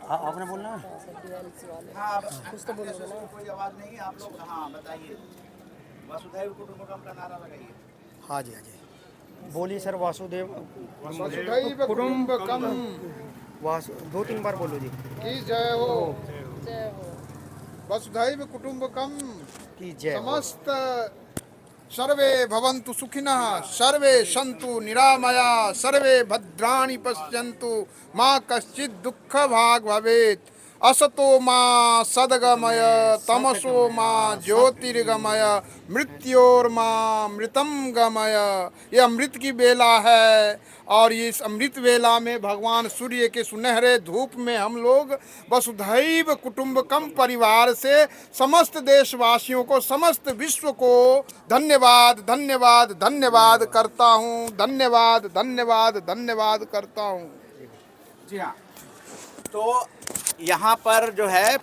आपने बोलना है। हाँ कुछ तो बोलोगे ना। कोई आवाज नहीं है आप लोग। हाँ बताइए, वसुधैव कुटुंबकम का नारा लगाइए। हाँ जी, हाँ जी, बोलिए सर। वासुदेव वसुधैव कुटुंबकम वासु 2-3 बार बोलो जी। की जय हो। जय हो। वसुधैव कुटुंबकम की जय हो। समस्त सर्वे भवन्तु सुखिनः, सर्वे सन्तु निरामया, सर्वे भद्राणि पश्यन्तु, मा कश्चित् दुःख भाग् भवेत्। असतो मा सद्गमय, तमसो मा ज्योतिर्गमय, मृत्योर्मा मृतम गमय। ये अमृत की बेला है और इस अमृत वेला में भगवान सूर्य के सुनहरे धूप में हम लोग वसुधैव कुटुंबकम परिवार से समस्त देशवासियों को, समस्त विश्व को धन्यवाद धन्यवाद धन्यवाद करता हूँ। धन्यवाद धन्यवाद धन्यवाद करता हूँ। जी हाँ, तो यहाँ पर जो है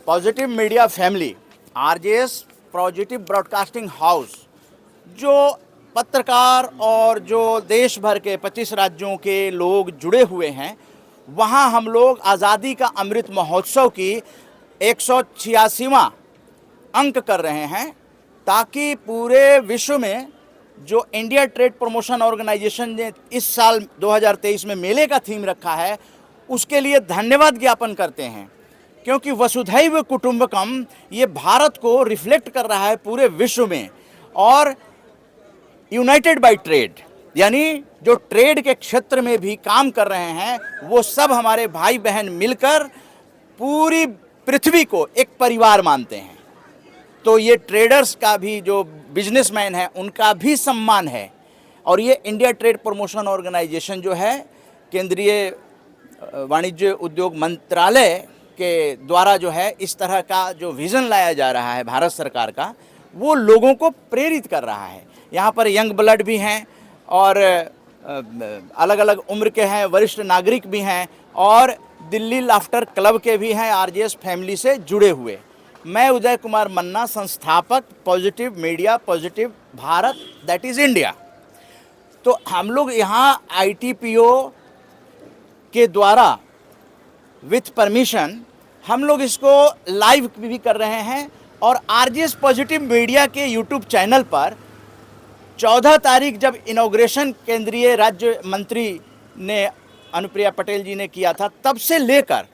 positive media family, RJS positive broadcasting house, जो पत्रकार और जो देश भर के 25 राज्यों के लोग जुड़े हुए हैं, वहाँ हम लोग आज़ादी का अमृत महोत्सव की 186वां अंक कर रहे हैं, ताकि पूरे विश्व में जो इंडिया ट्रेड प्रमोशन ऑर्गेनाइजेशन ने इस साल 2023 में मेले का थीम रखा है, उसके लिए धन्यवाद ज्ञापन करते हैं। क्योंकि वसुधैव कुटुंबकम ये भारत को रिफ्लेक्ट कर रहा है पूरे विश्व में, और यूनाइटेड बाय ट्रेड, यानी जो ट्रेड के क्षेत्र में भी काम कर रहे हैं, वो सब हमारे भाई बहन मिलकर पूरी पृथ्वी को एक परिवार मानते हैं। तो ये ट्रेडर्स का भी, जो बिजनेसमैन है, उनका भी सम्मान है। और ये इंडिया ट्रेड प्रमोशन ऑर्गेनाइजेशन जो है, केंद्रीय वाणिज्य उद्योग मंत्रालय के द्वारा जो है, इस तरह का जो विज़न लाया जा रहा है भारत सरकार का, वो लोगों को प्रेरित कर रहा है। यहाँ पर यंग ब्लड भी हैं और अलग अलग उम्र के हैं, वरिष्ठ नागरिक भी हैं, और दिल्ली लाफ्टर क्लब के भी हैं आरजेएस फैमिली से जुड़े हुए। मैं उदय कुमार मन्ना, संस्थापक positive media, positive Bharat, that is India. तो हम लोग यहाँ आईटीपीओ के द्वारा विथ परमिशन हम लोग इसको लाइव भी कर रहे हैं, और आरजेएस पॉजिटिव मीडिया के यूट्यूब चैनल पर 14 तारीख जब इनॉग्रेशन केंद्रीय राज्य मंत्री ने, अनुप्रिया पटेल जी ने किया था, तब से लेकर,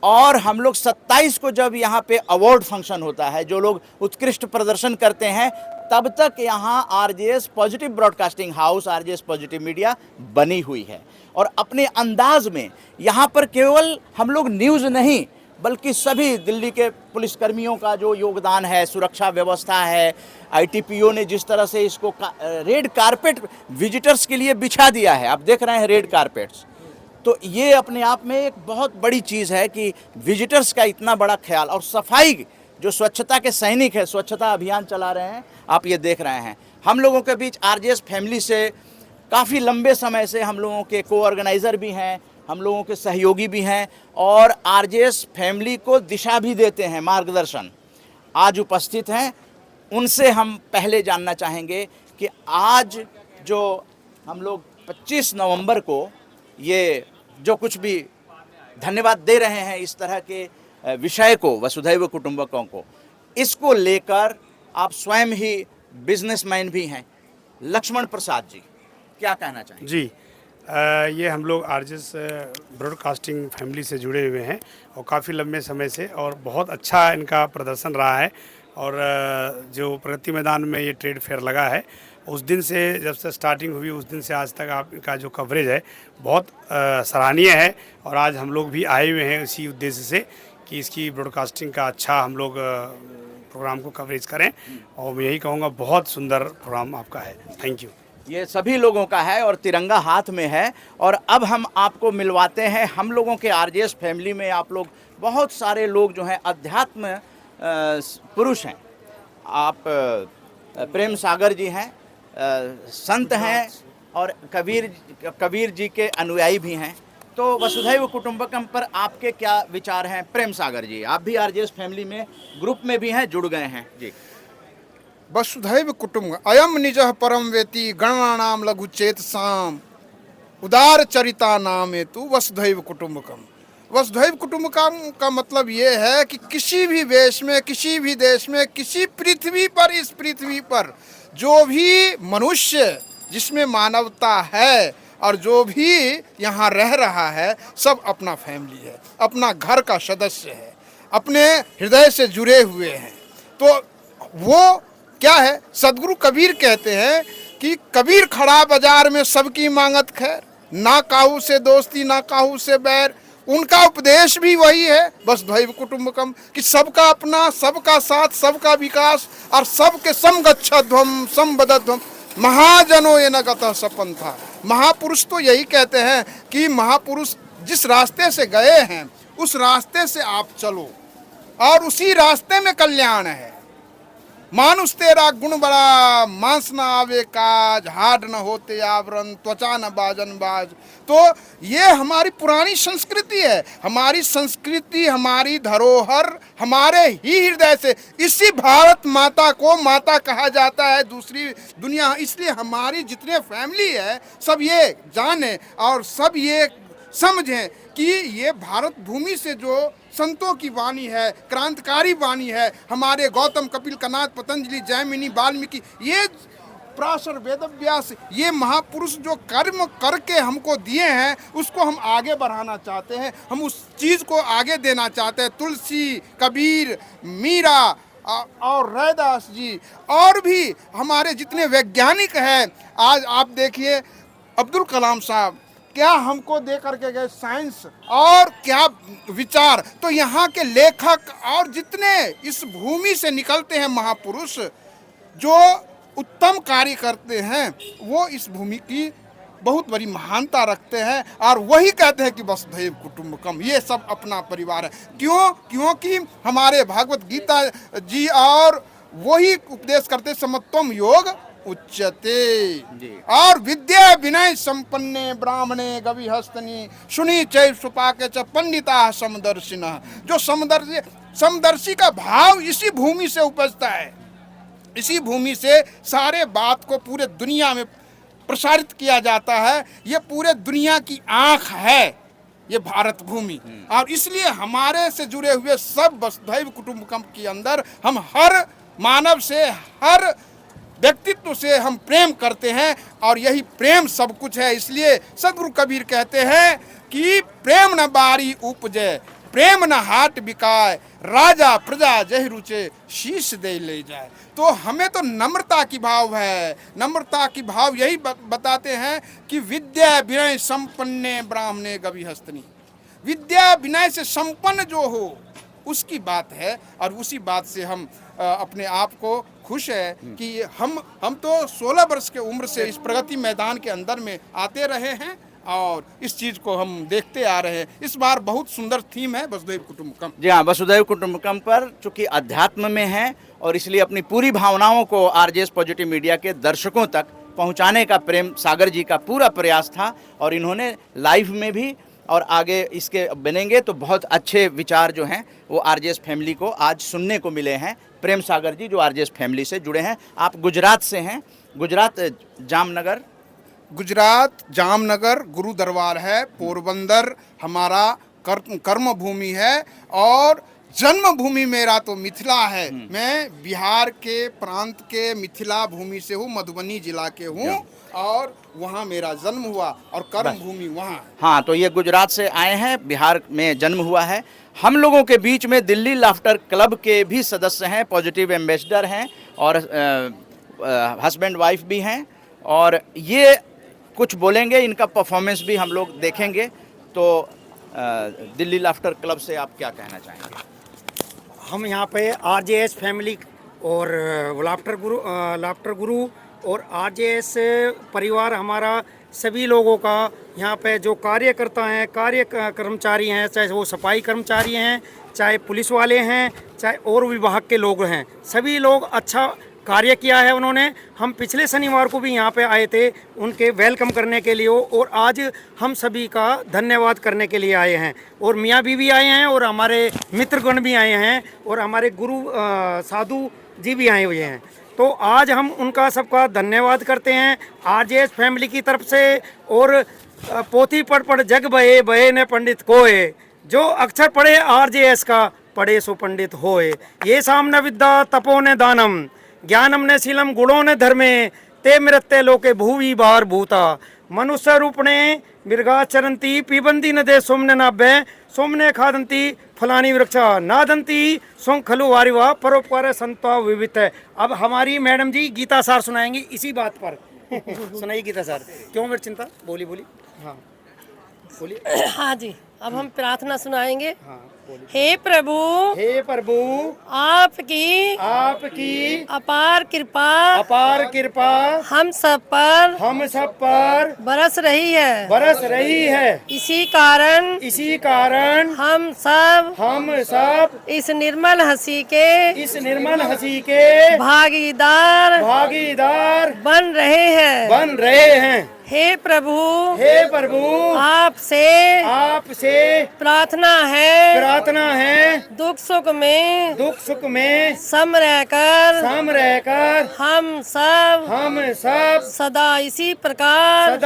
और हम लोग 27 को जब यहाँ पे अवार्ड फंक्शन होता है, जो लोग उत्कृष्ट प्रदर्शन करते हैं, तब तक यहाँ RJS positive broadcasting house, RJS positive media बनी हुई है। और अपने अंदाज में यहाँ पर केवल हम लोग न्यूज़ नहीं, बल्कि सभी दिल्ली के पुलिसकर्मियों का जो योगदान है, सुरक्षा व्यवस्था है, आईटीपीओ ने जिस तरह से इसको रेड कारपेट विजिटर्स के लिए बिछा दिया है, आप देख रहे हैं रेड कारपेट्स, तो ये अपने आप में एक बहुत बड़ी चीज़ है कि विजिटर्स का इतना बड़ा ख्याल। और सफाई, जो स्वच्छता के सैनिक है, स्वच्छता अभियान चला रहे हैं, आप ये देख रहे हैं। हम लोगों के बीच आरजेएस फैमिली से काफ़ी लंबे समय से हम लोगों के को ऑर्गेनाइज़र भी हैं, हम लोगों के सहयोगी भी हैं, और आरजेएस फैमिली को दिशा भी देते हैं, मार्गदर्शन। आज उपस्थित हैं, उनसे हम पहले जानना चाहेंगे कि आज जो हम लोग 25 नवंबर को ये जो कुछ भी धन्यवाद दे रहे हैं इस तरह के विषय को, वसुधैव कुटुंबकम को, इसको लेकर आप स्वयं ही बिजनेसमैन भी हैं, लक्ष्मण प्रसाद जी, क्या कहना चाहेंगे? जी, ये हम लोग आरजेएस ब्रॉडकास्टिंग फैमिली से जुड़े हुए हैं और काफ़ी लंबे समय से, और बहुत अच्छा इनका प्रदर्शन रहा है। और जो प्रगति मैदान में ये ट्रेड फेयर लगा है, उस दिन से, जब से स्टार्टिंग हुई, उस दिन से आज तक आपका जो कवरेज है बहुत सराहनीय है। और आज हम लोग भी आए हुए हैं इसी उद्देश्य से कि इसकी ब्रॉडकास्टिंग का अच्छा हम लोग प्रोग्राम को कवरेज करें, और मैं यही कहूँगा बहुत सुंदर प्रोग्राम आपका है। Thank you. ये सभी लोगों का है और तिरंगा हाथ में है। और अब हम आपको मिलवाते हैं, हम लोगों के आरजेएस फैमिली में आप लोग बहुत सारे लोग जो हैं अध्यात्म पुरुष हैं। आप प्रेम सागर जी हैं, संत हैं, और कबीर जी के अनुयायी भी हैं। तो वसुधैव कुटुंबकम पर आपके क्या विचार हैं? प्रेम सागर जी, आप भी आरजेएस फैमिली में ग्रुप में भी हैं, जुड़ गए हैं जी। वसुधैव कुटुंब अयम निजः परम वेति गणानाम लघु चेत साम उदार चरिता नाम हेतु वसुधैव कुटुंबकम। वसुधैव कुटुंबकम का मतलब ये है कि किसी भी देश में, किसी भी देश में, किसी पृथ्वी पर, इस पृथ्वी पर जो भी मनुष्य जिसमें मानवता है और जो भी यहाँ रह रहा है, सब अपना फैमिली है, अपना घर का सदस्य है, अपने हृदय से जुड़े हुए हैं। तो वो क्या है, सदगुरु कबीर कहते हैं कि कबीर खड़ा बाजार में सबकी मांगत खैर, ना काहू से दोस्ती ना काहू से बैर। उनका उपदेश भी वही है वसुधैव कुटुंबकम, कि सबका अपना, सबका साथ, सबका विकास और सबके समगच्छध्वम समबद्धध्वम महाजनो ये न गतः सपन था। महापुरुष तो यही कहते हैं कि महापुरुष जिस रास्ते से गए हैं उस रास्ते से आप चलो और उसी रास्ते में कल्याण है। मानुष तेरा गुण बड़ा, मांस न आवे काज, हाड न होते आवरण, त्वचा न बाजन बाज। तो ये हमारी पुरानी संस्कृति है, हमारी संस्कृति, हमारी धरोहर हमारे ही हृदय से। इसी भारत माता को माता कहा जाता है दूसरी दुनिया। इसलिए हमारी जितने फैमिली है सब ये जाने और सब ये समझें कि ये भारत भूमि से जो संतों की वाणी है, क्रांतिकारी वाणी है, हमारे गौतम, कपिल, कनाद, पतंजलि, जैमिनी, वाल्मीकि, ये पराशर, वेदव्यास, ये महापुरुष जो कर्म करके हमको दिए हैं उसको हम आगे बढ़ाना चाहते हैं, हम उस चीज़ को आगे देना चाहते हैं। तुलसी, कबीर, मीरा और रैदास जी और भी हमारे जितने वैज्ञानिक हैं, आज आप देखिए अब्दुल कलाम साहब क्या हमको दे करके गए साइंस और क्या विचार। तो यहाँ के लेखक और जितने इस भूमि से निकलते हैं महापुरुष जो उत्तम कार्य करते हैं, वो इस भूमि की बहुत बड़ी महानता रखते हैं और वही कहते हैं कि वसुधैव कुटुंबकम, ये सब अपना परिवार है। क्यों? क्योंकि हमारे भागवत गीता जी और वही उपदेश करते समत्वम योग उच्यते। और विद्या विनय संपन्ने ब्राह्मणे गविहस्तनी सुनी चैव सुपाके च पंडिता समदर्शिनः। जो समदर्शी का भाव इसी भूमि से उपजता है, इसी भूमि से सारे बात को पूरे दुनिया में प्रसारित किया जाता है। ये पूरे दुनिया की आंख है ये भारत भूमि, और इसलिए हमारे से जुड़े हुए सब वसुधैव कुटुंबकम के अंदर हम हर मानव से, हर व्यक्तित्व से हम प्रेम करते हैं और यही प्रेम सब कुछ है। इसलिए सदगुरु कबीर कहते हैं कि प्रेम न बारी उपजे, प्रेम न हाट बिकाय, राजा प्रजा जय रुचे शीश दे ले जाए। तो हमें तो नम्रता की भाव है, नम्रता की भाव यही बताते हैं कि विद्या विनय संपन्ने ब्राह्मणे गविहस्तनी। विद्या विनय से संपन्न जो हो उसकी बात है, और उसी बात से हम अपने आप को खुश है कि हम तो 16 वर्ष के उम्र से इस प्रगति मैदान के अंदर में आते रहे हैं और इस चीज़ को हम देखते आ रहे हैं। इस बार बहुत सुंदर थीम है वसुधैव कुटुंबकम। जी हाँ, वसुधैव कुटुंबकम पर चूंकि अध्यात्म में है और इसलिए अपनी पूरी भावनाओं को आरजेएस पॉजिटिव मीडिया के दर्शकों तक पहुंचाने का प्रेम सागर जी का पूरा प्रयास था, और इन्होंने लाइव में भी और आगे इसके बनेंगे तो बहुत अच्छे विचार जो हैं वो आरजेएस फैमिली को आज सुनने को मिले हैं। प्रेम सागर जी जो आरजेएस फैमिली से जुड़े हैं, आप गुजरात से हैं, गुजरात जामनगर, गुजरात जामनगर गुरु दरबार है, पोरबंदर हमारा कर्म भूमि है और जन्मभूमि मेरा तो मिथिला है। मैं बिहार के प्रांत के मिथिला भूमि से हूँ, मधुबनी जिला के हूँ और वहाँ मेरा जन्म हुआ और कर्म भूमि वहाँ है। हाँ, तो ये गुजरात से आए हैं, बिहार में जन्म हुआ है। हम लोगों के बीच में दिल्ली लाफ्टर क्लब के भी सदस्य हैं, पॉजिटिव एम्बेसडर हैं और हस्बैंड वाइफ भी हैं, और ये कुछ बोलेंगे, इनका परफॉर्मेंस भी हम लोग देखेंगे। तो दिल्ली लाफ्टर क्लब से आप क्या कहना चाहेंगे? हम यहाँ पे आरजेएस फैमिली और लाफ्टर गुरु और आरजेएस परिवार हमारा सभी लोगों का यहाँ पे जो कार्यकर्ता हैं, कर्मचारी हैं, चाहे वो सफाई कर्मचारी हैं, चाहे पुलिस वाले हैं, चाहे और विभाग के लोग हैं, सभी लोग अच्छा कार्य किया है उन्होंने। हम पिछले शनिवार को भी यहाँ पे आए थे उनके वेलकम करने के लिए, और आज हम सभी का धन्यवाद करने के लिए आए हैं, और मियाँ बीवी आए हैं और हमारे मित्रगण भी आए हैं और हमारे गुरु साधु जी भी आए हुए हैं। तो आज हम उनका सबका धन्यवाद करते हैं आरजेएस फैमिली की तरफ से। और पोथी पढ़ जग बहे बहे ने पंडित कोए, जो अक्षर पढ़े आरजेएस का पढ़े सो पंडित होए। ये सामने विद्या तपो ने दानम ज्ञानम ने शीलम गुणों ने धर्मे ते मृत्य लोके भूवि बार भूता मनुष्य रूपणे मृगा चरंती पीबंदी नदे सोमने नाभ्य सोमने खादंती फलानी वृक्षा नादंती सोम खलु वारिवा परोपकार संता विवित है। अब हमारी मैडम जी गीता सार सुनाएंगी इसी बात पर। सुनाइए गीता सार। क्यों मेरी चिंता? बोली बोली। हाँ बोलिए। हाँ जी, अब हम प्रार्थना सुनाएंगे। हाँ बोलिए। हे प्रभु, हे प्रभु आपकी अपार कृपा हम सब पर बरस रही है। इसी कारण हम सब इस निर्मल हंसी के भागीदार बन रहे हैं। हे प्रभु आपसे प्रार्थना है दुख सुख में सम रहकर हम सब सदा इसी प्रकार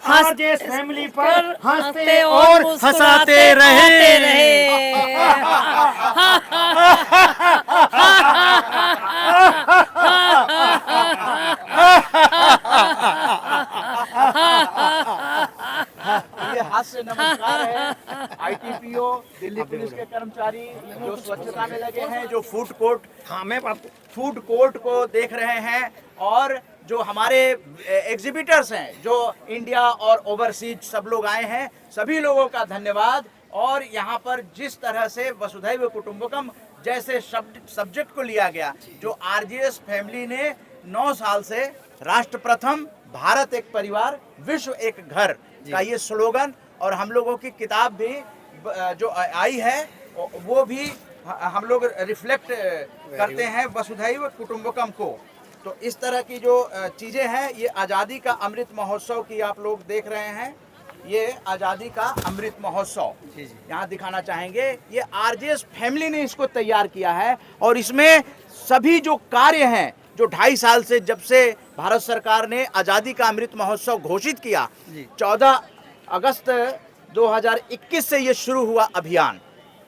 आरजेएस फैमिली पर हंसते और हंसाते रहे। ये हास्य नमस्कार है आईटीपीओ दिल्ली पुलिस के कर्मचारी जो स्वच्छता में लगे हैं, जो फूड कोर्ट को देख रहे हैं, और जो हमारे एग्जिबिटर्स हैं जो इंडिया और ओवरसीज सब लोग आए हैं, सभी लोगों का धन्यवाद। और यहाँ पर जिस तरह से वसुधैव कुटुंबकम जैसे सब्जेक्ट को लिया गया, जो आरजेएस फैमिली ने 9 साल से राष्ट्र प्रथम, भारत एक परिवार, विश्व एक घर का ये स्लोगन, और हम लोगों की किताब भी जो आई है वो भी हम लोग रिफ्लेक्ट करते हैं वसुधैव कुटुंबकम को। तो इस तरह की जो चीज़ें हैं, ये आज़ादी का अमृत महोत्सव की आप लोग देख रहे हैं। ये आज़ादी का अमृत महोत्सव यहाँ दिखाना चाहेंगे। ये आरजेएस फैमिली ने इसको तैयार किया है, और इसमें सभी जो कार्य हैं जो 2.5 साल से, जब से भारत सरकार ने आज़ादी का अमृत महोत्सव घोषित किया, 14 अगस्त 2021 से ये शुरू हुआ अभियान,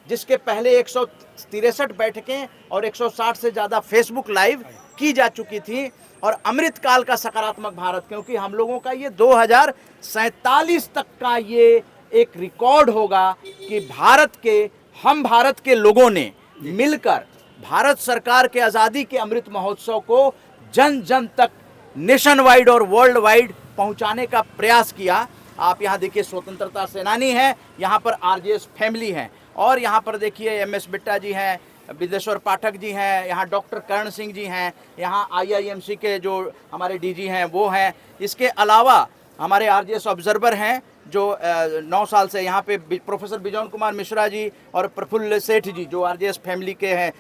जिसके पहले 163 बैठकें और 160 से ज़्यादा फेसबुक लाइव की जा चुकी थी। और अमृत काल का सकारात्मक भारत, क्योंकि हम लोगों का ये 2047 तक का ये एक रिकॉर्ड होगा कि भारत के लोगों ने मिलकर भारत सरकार के आज़ादी के अमृत महोत्सव को जन जन तक, नेशन वाइड और वर्ल्ड वाइड पहुंचाने का प्रयास किया। आप यहाँ देखिए स्वतंत्रता सेनानी हैं, यहाँ पर आरजेएस फैमिली हैं, और यहाँ पर देखिए एमएस बिट्टा जी हैं, विदेश्वर पाठक जी हैं, यहाँ डॉक्टर कर्ण सिंह जी हैं, यहाँ आईआईएमसी के जो हमारे डीजी हैं वो हैं। इसके अलावा हमारे आरजेएस ऑब्जर्वर हैं जो 9 साल से यहाँ पे प्रोफेसर बिजौन कुमार मिश्रा जी और प्रफुल्ल सेठ जी जो आरजेएस फैमिली के हैं,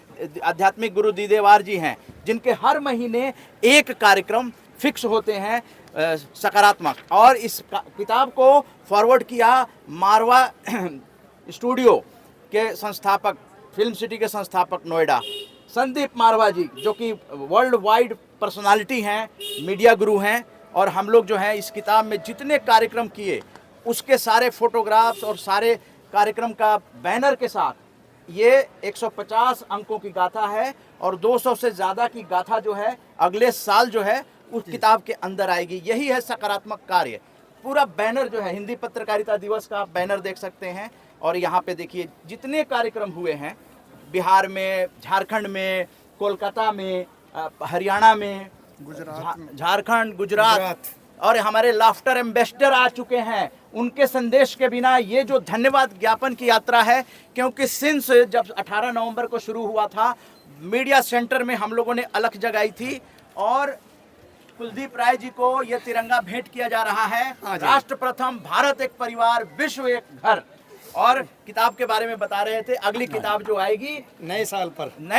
आध्यात्मिक गुरु दीदेवार जी हैं, जिनके हर महीने एक कार्यक्रम फिक्स होते हैं सकारात्मक। और इस किताब को फॉरवर्ड किया मारवा स्टूडियो के संस्थापक, फिल्म सिटी के संस्थापक नोएडा, संदीप मारवा जी, जो कि वर्ल्ड वाइड पर्सनालिटी हैं, मीडिया गुरु हैं। और हम लोग जो हैं इस किताब में जितने कार्यक्रम किए उसके सारे फोटोग्राफ्स और सारे कार्यक्रम का बैनर के साथ ये 150 अंकों की गाथा है, और 200 से ज़्यादा की गाथा जो है अगले साल जो है उस किताब के अंदर आएगी। यही है सकारात्मक कार्य। पूरा बैनर जो है, हिंदी पत्रकारिता दिवस का बैनर देख सकते हैं। और यहाँ पे देखिए जितने कार्यक्रम हुए हैं, बिहार में, झारखंड में, कोलकाता में, हरियाणा में, झारखंड, गुजरात, और हमारे लाफ्टर एम्बेसडर आ चुके हैं। उनके संदेश के बिना ये जो धन्यवाद ज्ञापन की यात्रा है, क्योंकि सिंस जब 18 नवंबर को शुरू हुआ था, मीडिया सेंटर में हम लोगों ने अलख जगाई थी, और कुलदीप राय जी को ये तिरंगा भेंट किया जा रहा है। राष्ट्र प्रथम, भारत एक परिवार, विश्व एक घर। और किताब के बारे में बता रहे थे, अगली किताब जो आएगी नए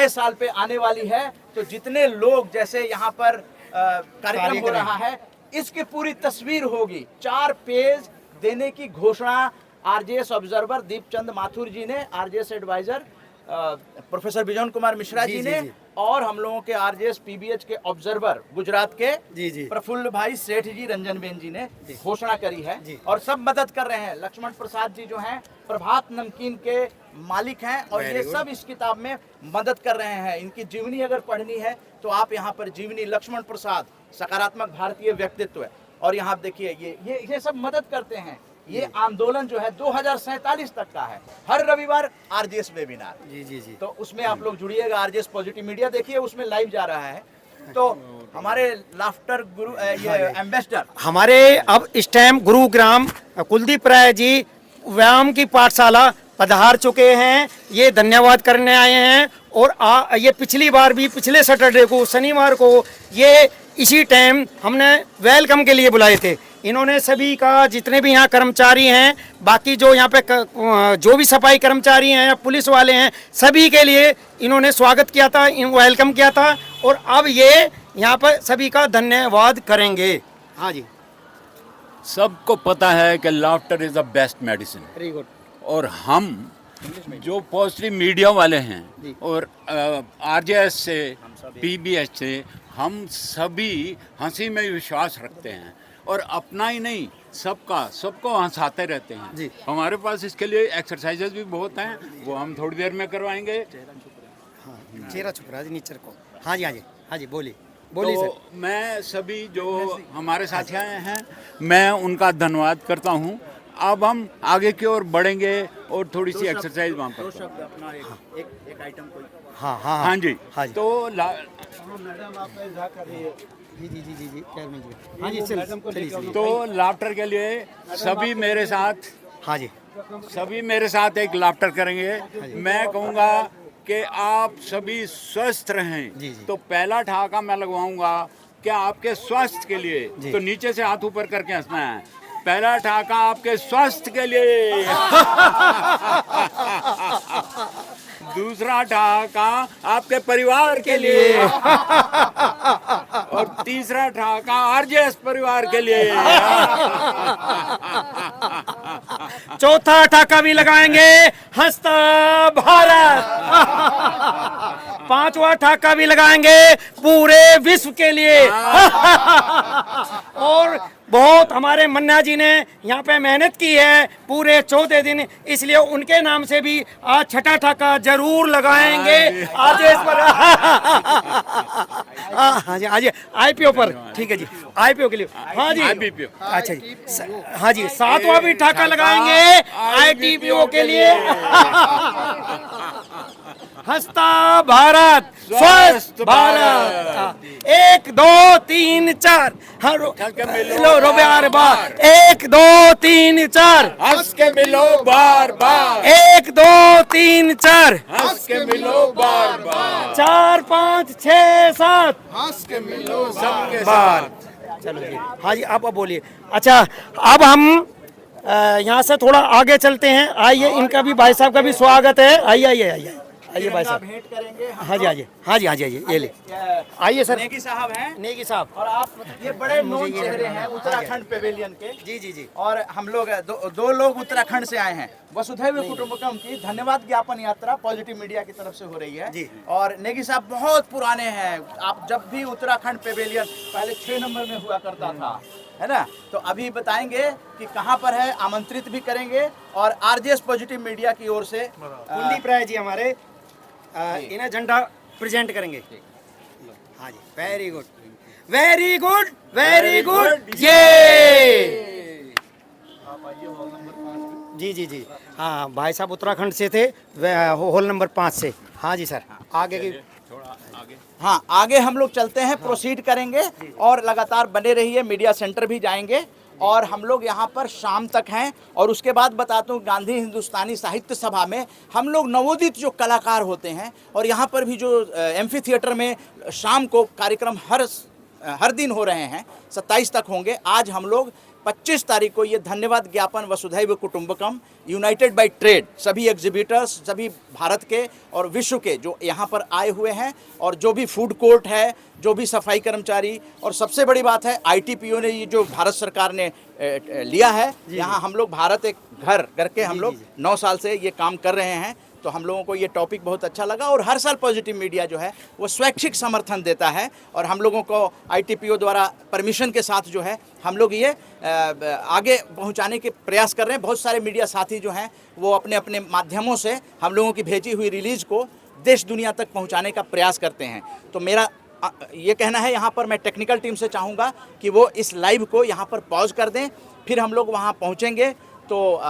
साल पे आने वाली है। तो जितने लोग, जैसे यहाँ पर कार्यक्रम हो रहा है, इसकी पूरी तस्वीर होगी। 4 पेज देने की घोषणा आरजेएस ऑब्जर्वर दीपचंद माथुर जी ने, आरजेएस एडवाइजर, प्रोफेसर बिजन कुमार मिश्रा जी ने, जी। और हम लोगों के आरजेएस पीबीएच के ऑब्जर्वर गुजरात के जी। प्रफुल्ल भाई सेठ जी, रंजन बेन जी ने घोषणा करी है जी। और सब मदद कर रहे हैं। लक्ष्मण प्रसाद जी जो हैं प्रभात नमकीन के मालिक हैं और ये सब इस किताब में मदद कर रहे हैं। इनकी जीवनी अगर पढ़नी है तो आप यहाँ पर जीवनी लक्ष्मण प्रसाद सकारात्मक भारतीय व्यक्तित्व है, और यहाँ देखिए ये सब मदद करते हैं। ये आंदोलन जो है 2047 तक का है। हर रविवार आरजेएस वेबिनार, जी। तो उसमें आप लोग जुड़िएगा। आरजेएस पॉजिटिव मीडिया देखिए, उसमें लाइव जा रहा है। तो हमारे लाफ्टर गुरु ये एम्बेसडर हमारे अब इस टाइम गुरुग्राम कुलदीप राय जी व्यायाम की पाठशाला पधार चुके हैं। ये धन्यवाद करने आए हैं। और ये पिछली बार भी, पिछले सैटरडे को, शनिवार को, ये इसी टाइम हमने वेलकम के लिए बुलाए थे। इन्होंने सभी का, जितने भी यहाँ कर्मचारी हैं, बाकी जो यहाँ पे जो भी सफाई कर्मचारी हैं या पुलिस वाले हैं, सभी के लिए इन्होंने स्वागत किया था, वेलकम किया था। और अब ये यहाँ पर सभी का धन्यवाद करेंगे। हाँ जी, सबको पता है कि laughter is the best medicine, very good. और हम जो पॉजिटिव मीडिया वाले हैं और आरजेएस से, पीबीएच से, हम सभी हंसी में विश्वास रखते हैं और अपना ही नहीं सबको हंसाते रहते हैं जी। हमारे पास इसके लिए एक्सरसाइजेज भी बहुत हैं, वो हम थोड़ी देर में करवाएंगे। चेहरा छुप रहा है नीचे को। हाँ जी बोलिए सर। तो मैं सभी जो हमारे साथी आए हैं, मैं उनका धन्यवाद करता हूँ। अब हम आगे की ओर बढ़ेंगे और थोड़ी सी एक्सरसाइज वहाँ पर शब्द अपना एक आइटम कोई। हाँ जी। तो जी हाँ जी चलिए। तो लाफ्टर के लिए सभी मेरे साथ, हाँ जी, सभी मेरे साथ एक लाफ्टर करेंगे। मैं कहूँगा कि आप सभी स्वस्थ रहें। जी, जी। तो पहला ठहाका मैं लगवाऊंगा क्या आपके स्वास्थ्य के लिए, तो नीचे से हाथ ऊपर करके हंसना है। पहला ठहाका आपके स्वास्थ्य के लिए। दूसरा ठहाका आपके परिवार के लिए। और तीसरा ठहाका आरजेएस परिवार के लिए। चौथा ठाका भी लगाएंगे, हंसता भारत। पांचवा ठाका भी लगाएंगे पूरे विश्व के लिए। और बहुत हमारे मन्ना जी ने यहाँ पे मेहनत की है पूरे 14 दिन, इसलिए उनके नाम से भी आज छठा ठाका जरूर लगाएंगे आज इस पर। हाँ जी, आज आईपीओ पर, ठीक है जी, आईपीओ के लिए। हाँ जी, IPO। अच्छा जी, हाँ जी, सातवां भी ठाका लगाएंगे आईटीपीओ के लिए। हंसता भारत, स्वस्थ भारत। 1 2 3 4 लो बार बार। 1 2 3 4 हंस के मिलो बार बार। 1 2 3 4 हंस के मिलो बार बार। 4 5 6 7 हंस के मिलो सबके बार। चलो जी, हाँ जी, आप बोलिए। अच्छा, अब हम यहाँ से थोड़ा आगे चलते हैं। आइए, इनका भी, भाई साहब का भी स्वागत है। आइए भाई साहब। भेंट करेंगे। हाँ जी आइए, ये ले आइए सर। नेगी साहब हैं, नेगी साहब। और आप ये बड़े नोन चेहरे हैं उत्तराखंड पेवेलियन के। जी। और हम लोग दो लोग उत्तराखंड से आए हैं। वसुधैव कुटुंबकम की धन्यवाद ज्ञापन यात्रा पॉजिटिव मीडिया की तरफ से हो रही है जी। और नेगी साहब बहुत पुराने हैं। आप जब भी उत्तराखंड पेवेलियन पहले 6 नंबर में हुआ करता था, है ना, तो अभी बताएंगे कि कहाँ पर है, आमंत्रित भी करेंगे। और आरजेएस पॉजिटिव मीडिया की ओर से कुलदीप राय जी हमारे इन्हें झंडा प्रेजेंट करेंगे। हाँ जी, वेरी गुड। ये जी। हाँ, भाई साहब उत्तराखंड से थे, हॉल नंबर 5 से। हाँ जी सर, आगे की। हाँ, आगे हम लोग चलते हैं, प्रोसीड करेंगे और लगातार बने रहिए। मीडिया सेंटर भी जाएंगे और हम लोग यहाँ पर शाम तक हैं। और उसके बाद बताता हूँ, गांधी हिंदुस्तानी साहित्य सभा में हम लोग नवोदित जो कलाकार होते हैं, और यहाँ पर भी जो एम्फी थिएटर में शाम को कार्यक्रम हर दिन हो रहे हैं, 27 तक होंगे। आज हम लोग 25 तारीख को ये धन्यवाद ज्ञापन वसुधैव कुटुंबकम, यूनाइटेड बाय ट्रेड, सभी एग्जीबिटर्स, सभी भारत के और विश्व के जो यहाँ पर आए हुए हैं, और जो भी फूड कोर्ट है, जो भी सफाई कर्मचारी, और सबसे बड़ी बात है आईटीपीओ ने ये जो भारत सरकार ने लिया है, यहाँ हम लोग भारत एक घर करके हम लोग 9 साल से ये काम कर रहे हैं। तो हम लोगों को ये टॉपिक बहुत अच्छा लगा और हर साल पॉजिटिव मीडिया जो है वो स्वैच्छिक समर्थन देता है और हम लोगों को ITPO द्वारा परमिशन के साथ जो है हम लोग ये आगे पहुंचाने के प्रयास कर रहे हैं। बहुत सारे मीडिया साथी जो हैं वो अपने अपने माध्यमों से हम लोगों की भेजी हुई रिलीज़ को देश दुनिया तक पहुंचाने का प्रयास करते हैं। तो मेरा ये कहना है, यहाँ पर मैं टेक्निकल टीम से चाहूँगा कि वो इस लाइव को यहाँ पर पॉज कर दें, फिर हम लोग वहाँ पहुँचेंगे तो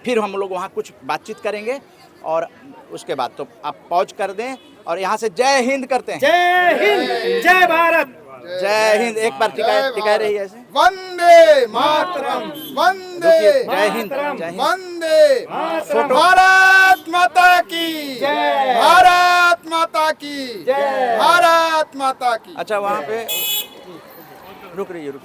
फिर हम लोग वहाँ कुछ बातचीत करेंगे और उसके बाद तो आप पॉज कर दें और यहाँ से जय हिंद करते हैं। जय हिंद, जय भारत, जय हिंद। एक बार टिकाए रही ऐसे। वंदे मातरम, वंदे जय हिंद, जय हिंद। वंदे भारत माता की जय, भारत माता की जय, भारत माता की। अच्छा वहाँ पे रुक रही है, रुक।